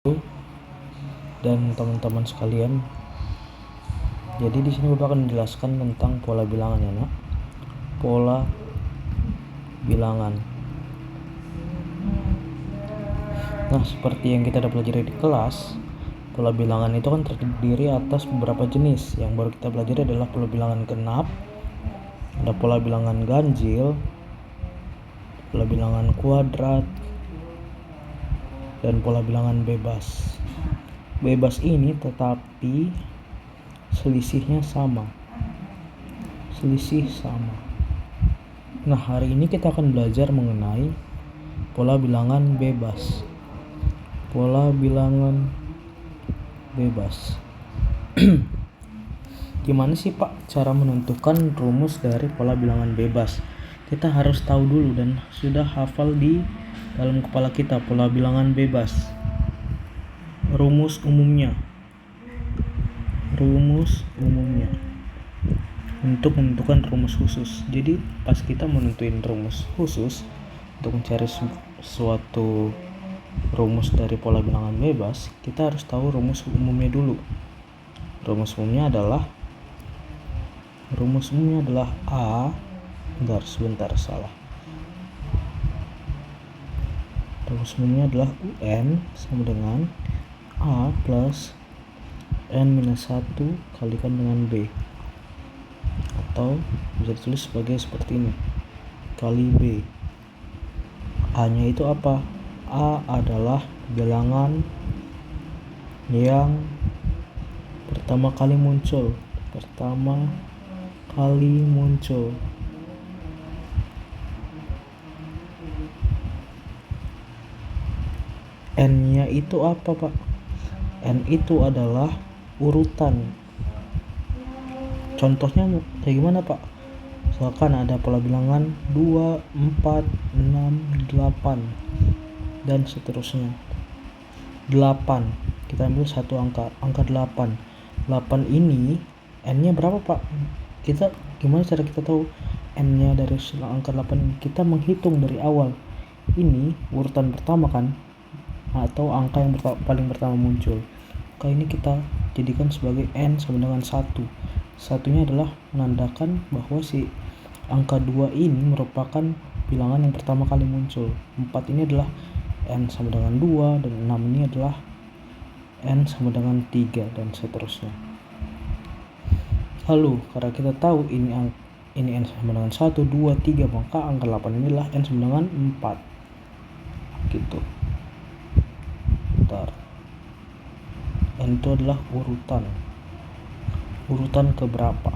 Dan teman-teman sekalian, jadi di sini Bapak akan menjelaskan tentang pola bilangan ya nak. Pola bilangan. Nah, seperti yang kita udah pelajari di kelas, pola bilangan itu kan terdiri atas beberapa jenis. Yang baru kita pelajari adalah pola bilangan genap, ada pola bilangan ganjil, pola bilangan kuadrat, dan pola bilangan bebas. Bebas ini tetapi selisihnya sama. Selisih sama. Nah, hari ini kita akan belajar mengenai pola bilangan bebas. Pola bilangan bebas. Gimana sih Pak cara menentukan rumus dari pola bilangan bebas? Kita harus tahu dulu dan sudah hafal di dalam kepala kita pola bilangan bebas. Rumus umumnya untuk menentukan rumus khusus. Jadi pas kita menentuin rumus khusus untuk mencari suatu rumus dari pola bilangan bebas, kita harus tahu rumus umumnya dulu. Rumus umumnya adalah Rumus umumnya adalah UN sama dengan A plus N minus 1 kalikan dengan B, atau bisa ditulis seperti ini, kali B. A nya itu apa? A adalah bilangan yang pertama kali muncul. N nya itu apa Pak? N itu adalah urutan. Contohnya kayak gimana Pak? Misalkan ada pola bilangan 2, 4, 6, 8 dan seterusnya. 8, kita ambil satu angka 8. 8 ini N nya berapa Pak? Gimana cara kita tahu N nya dari angka 8? Kita menghitung dari awal. Ini urutan pertama kan, atau angka yang paling pertama muncul. Angka ini kita jadikan sebagai N sama dengan 1. Satunya adalah menandakan bahwa si angka 2 ini merupakan bilangan yang pertama kali muncul. 4 ini adalah N sama dengan 2, dan 6 ini adalah N sama dengan 3, dan seterusnya. Lalu karena kita tahu ini N sama dengan 1, 2, 3, maka angka 8 ini adalah N sama dengan 4 gitu. N itu adalah urutan keberapa.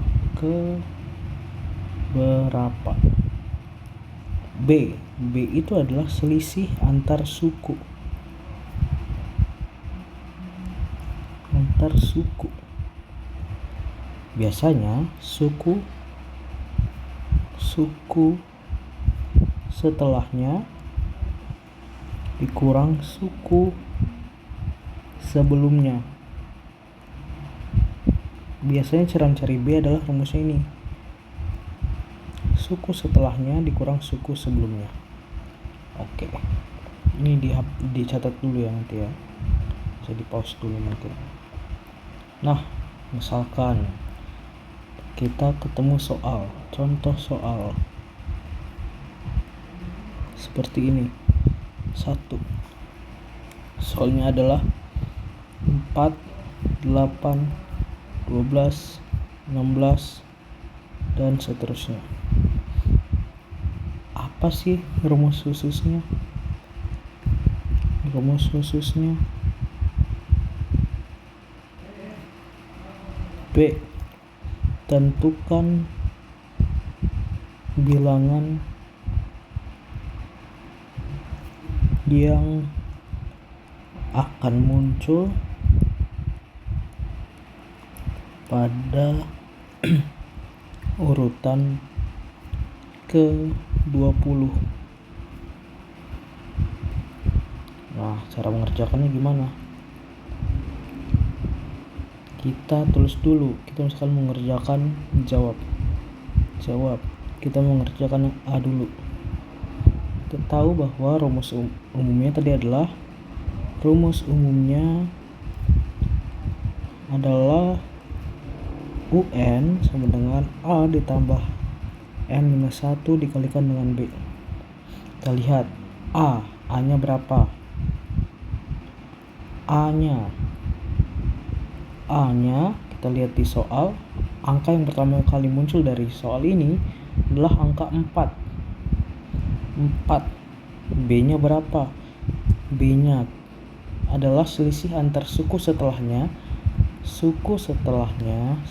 B itu adalah selisih antar suku. Biasanya suku setelahnya dikurang suku sebelumnya. Biasanya cara mencari B adalah rumusnya ini. Suku setelahnya dikurang suku sebelumnya. Oke. Ini dicatat dulu ya nanti ya. Bisa di pause dulu mungkin. Nah, misalkan kita ketemu contoh soal seperti ini. 1. Soalnya adalah 4, 8, 12, 16, dan seterusnya. Apa sih rumus khususnya? B. Tentukan bilangan yang akan muncul pada urutan ke-20. Nah, cara mengerjakannya gimana? Kita tulis dulu. Kita misalkan mengerjakan jawab. Kita mengerjakan yang A dulu. Kita tahu bahwa rumus umumnya tadi adalah rumus umumnya adalah UN sama dengan A ditambah N-1 dikalikan dengan B. Kita lihat A-nya berapa? A-nya kita lihat di soal, angka yang pertama kali muncul dari soal ini adalah angka 4. B-nya berapa? B-nya adalah selisih antar suku setelahnya. Suku setelahnya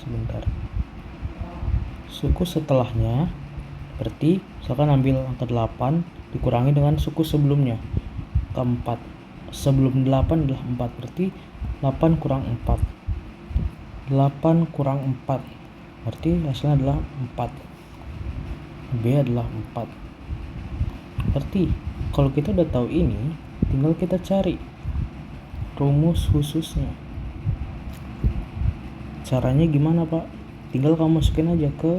berarti misalkan ambil angka 8 dikurangi dengan suku sebelumnya, angka 4. Sebelum 8 adalah 4, berarti 8 kurang 4. 8 kurang 4 berarti hasilnya adalah 4. B adalah 4. Berarti kalau kita udah tahu ini, tinggal kita cari rumus khususnya. Caranya gimana, Pak? Tinggal kamu masukin aja ke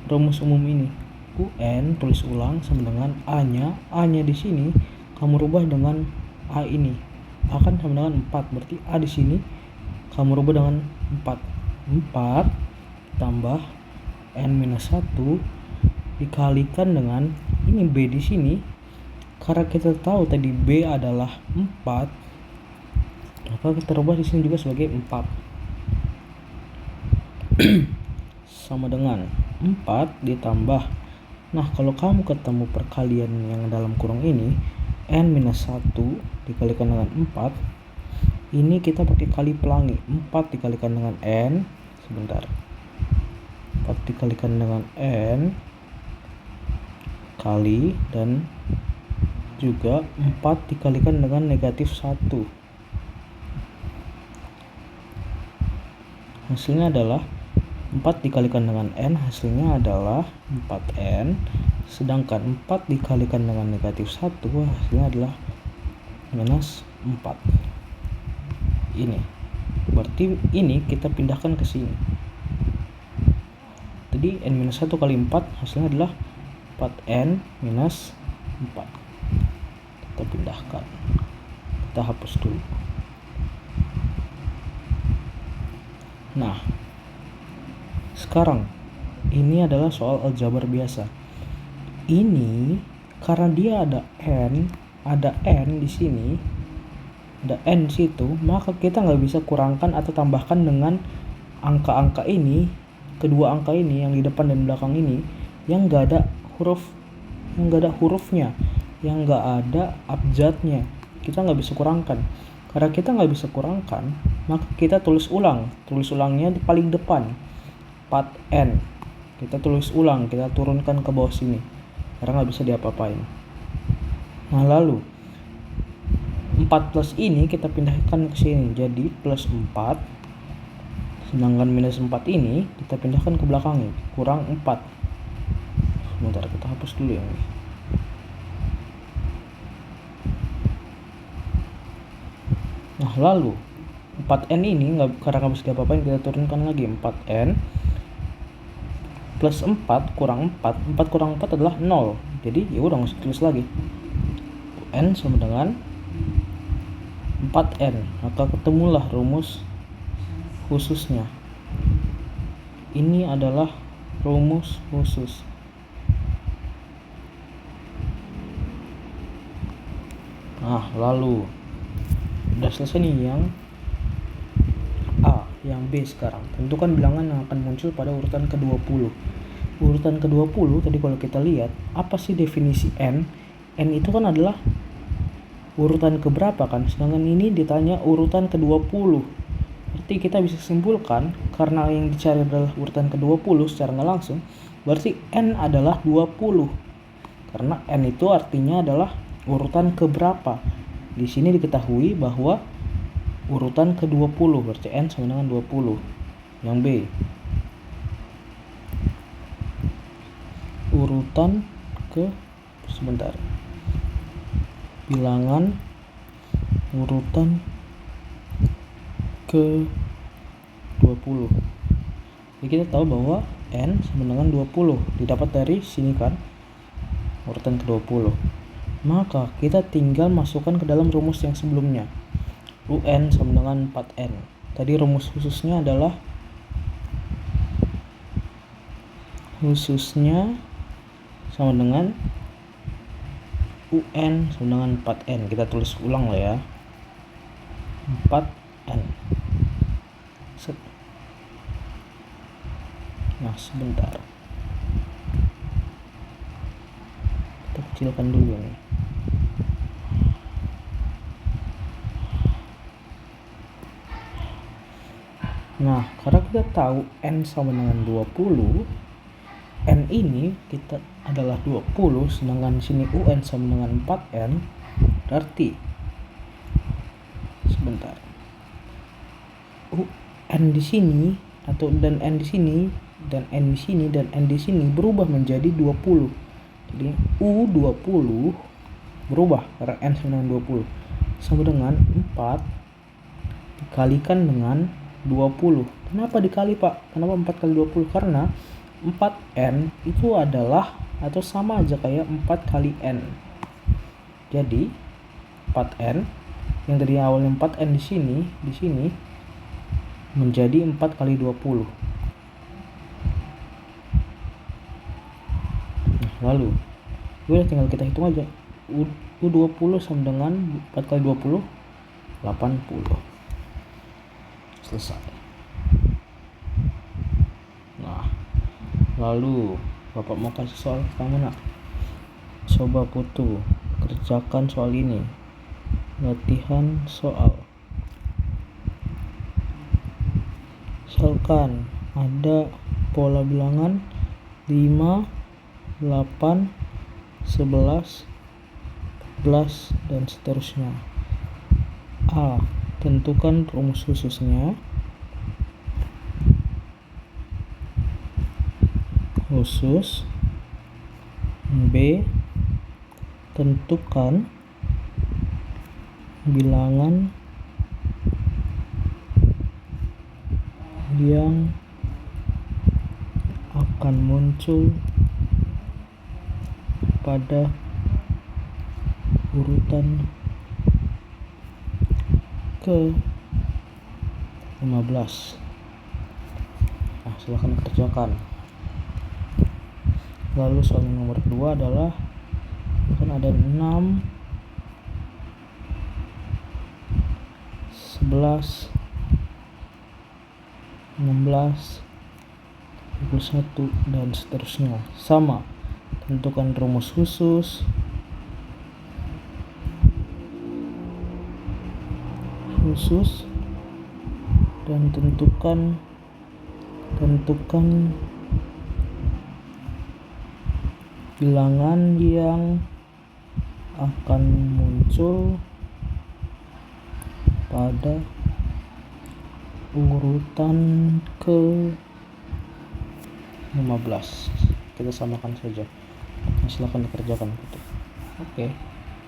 rumus umum ini. UN tulis ulang sama dengan A-nya di sini kamu rubah dengan A ini. A kan sama dengan 4, berarti A di sini kamu rubah dengan 4. 4 tambah N-1 dikalikan dengan ini B di sini. Karena kita tahu tadi B adalah 4, maka kita rubah di sini juga sebagai 4. Sama dengan 4 ditambah, nah kalau kamu ketemu perkalian yang dalam kurung ini, N-1 dikalikan dengan 4, ini kita pakai kali pelangi. 4 dikalikan dengan N, 4 dikalikan dengan N kali, dan juga 4 dikalikan dengan negatif 1. Hasilnya adalah 4 dikalikan dengan N, hasilnya adalah 4N. Sedangkan 4 dikalikan dengan negatif 1, hasilnya adalah minus 4. Ini berarti ini kita pindahkan ke sini. Tadi N-1 kali 4 hasilnya adalah 4N minus 4. Kita pindahkan. Kita hapus dulu. Nah, sekarang ini adalah soal aljabar biasa. Ini karena dia ada N di sini, ada N di situ, maka kita nggak bisa kurangkan atau tambahkan dengan angka-angka ini, kedua angka ini yang di depan dan belakang ini, yang nggak ada hurufnya, yang nggak ada abjadnya. Kita nggak bisa kurangkan. Karena kita nggak bisa kurangkan, maka kita tulis ulangnya di paling depan. 4N kita tulis ulang, kita turunkan ke bawah sini karena nggak bisa diapa-apain. Nah, lalu 4 plus ini kita pindahkan ke sini jadi plus 4, sedangkan minus 4 ini kita pindahkan ke belakangnya, kurang 4. Sebentar, kita hapus dulu yang ini. Nah, lalu 4N ini karena nggak bisa diapa-apain, kita turunkan lagi. 4N plus 4 kurang 4 kurang 4 adalah 0, jadi ya udah nggak usah tulis lagi. N sama dengan 4N, maka ketemulah rumus khususnya. Ini adalah rumus khusus. Nah, lalu udah selesai nih yang A. Yang B sekarang, tentukan bilangan yang akan muncul pada urutan ke-20. Urutan ke-20 tadi kalau kita lihat, apa sih definisi N? N itu kan adalah urutan keberapa kan, sedangkan ini ditanya urutan ke-20. Berarti kita bisa simpulkan karena yang dicari adalah urutan ke-20 secara nggak langsung, berarti N adalah 20. Karena N itu artinya adalah urutan keberapa. Di sini diketahui bahwa urutan ke-20, berarti N sama dengan 20. Yang B, urutan bilangan urutan ke-20. Jadi kita tahu bahwa N sama dengan 20 didapat dari sini kan, urutan ke-20. Maka kita tinggal masukkan ke dalam rumus yang sebelumnya. UN sama dengan 4N. Tadi rumus khususnya adalah sama dengan UN sama dengan 4N. Kita tulis ulang lah ya, 4N. Nah sebentar, kita kecilkan dulu nih. Nah karena kita tahu N sama dengan 20, N ini kita adalah 20, sedangkan sini UN sama dengan 4N, berarti sebentar, UN di sini dan N di sini dan N di sini dan N di sini berubah menjadi 20. Jadi U20 berubah karena N sama dengan 20 sama dengan 4 dikalikan dengan 20. Kenapa dikali Pak? Kenapa 4 kali 20? Karena 4N itu adalah atau sama aja kayak 4 kali N. Jadi 4N yang dari awalnya 4N di sini menjadi 4 kali 20. Nah, lalu udah tinggal kita hitung aja. U20 sama dengan 4 kali 20 80. Selesai. Nah, lalu Bapak mau kasih soal kamu nak. Coba Putu kerjakan soal ini. Latihan soal. Misalkan ada pola bilangan 5, 8, 11, 14 dan seterusnya. A. Tentukan rumus khususnya. B. Tentukan bilangan yang akan muncul pada urutan ke-15. Nah, silahkan kerjakan. Lalu soal nomor 2 adalah kan ada 6, 11, 16, 21 dan seterusnya. Sama, tentukan rumus khusus. Dan tentukan bilangan yang akan muncul pada urutan ke-15. Kita samakan saja. Nah, silakan dikerjakan. Oke.